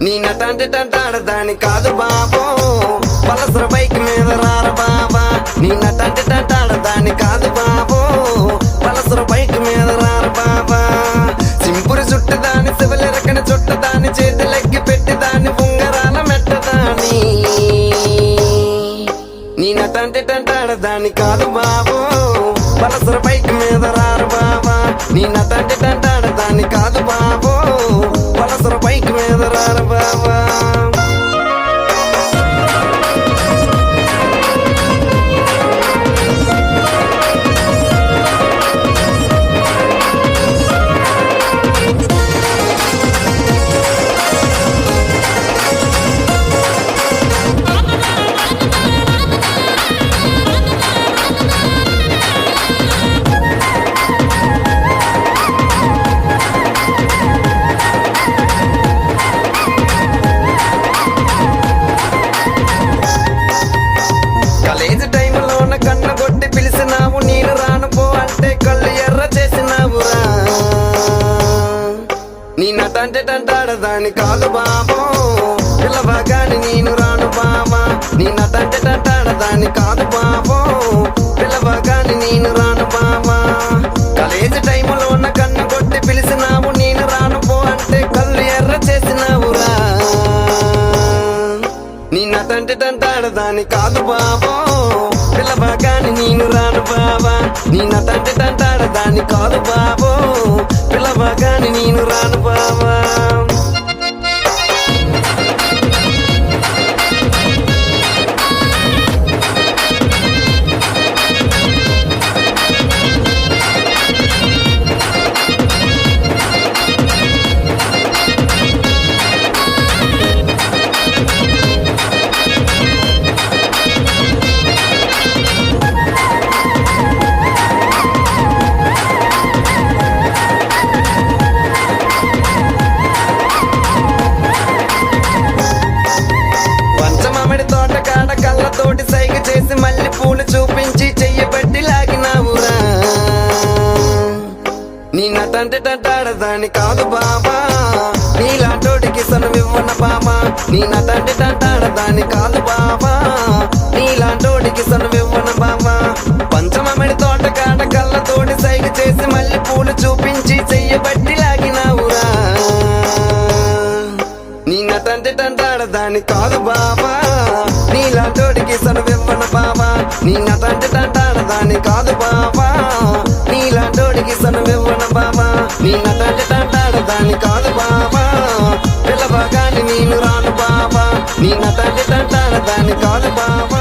నీ నటంటే తంటాడదాని కాదు బాబో, పలసర బైక్ మీద రార బాబా. నీ నటంటే తంటాడదాని కాదు బాబో, పలసర బైక్ మీద రార బాబా. సింపురు చుట్టదాని శివలెరకన చుట్టదాని చేతులెక్కి పెట్టిదాని ఉంగరాల మెట్టదాని. నీ నటంటే తంటాడదాని కాదు బాబో, పలసర బైక్ మీద రార బాబా. నీ నటంటే తంటాడదాని కాదు బాబో, పలసర బైక్ మీద రార బాబా. కాలేజీ టైంలోన కన్న కొట్టి పిలిచినావు, నేను రాను పో అంటే కళ్ళు ఎర్ర చేసినావురా. నీ నటంటే తంటాడదాని కాదు బాబో, పిల్లవగాని నేను రాను బాబా. నీ నటంటే తంటాడదాని కాదు బాబో, పిల్లవగాని నేను రాను బాబా. కాలేజీ టైంలోన కన్న కొట్టి పిలిచినావు, నేను రాను పో అంటే కళ్ళు ఎర్ర చేసినావురా. నీ నటంటే తంటాడదాని కాదు బాబో, పిల్లవగాని నేను రాను బాబా. నీ నటంటే తంటాడదాని కాదు బాబో, పిల్లవగాని నేను రాను బాబా. పంచమామిడి తోట కాడ కళ్ళతోటి సైగ చేసి మళ్ళీ పూలు చూపించి చెయ్యబట్టి లాగినావురా. నీ నటంటే తంటాడదాని కాదు బాబా, నీలాంటోడికి సనువివ్వన బాబా. నీ నటంటే తంటాడదాని కాదు బాబా, నీలాంటోడికి సనువివ్వన బాబా. పంచమామిడి తోట కాడ కళ్ళతోటి సైగ చేసి మళ్ళీ పూలు చూపించి చెయ్యబట్టి లాగినావురా. నీ నటంటే తంటాడదాని కాదు బాబా, నీలాంటోడికి సనువివ్వన బాబా. నీ నటంటే తంటాడదాని కాదు బాబా, నీలాంటోడికి సనువివ్వన బాబా. నీ నటంటే తంటాడదాని కాదు బాబా, పిల్లవగాని నేను రాను బాబా. నీ నటంటే తంటాడదాని కాదు బాబా.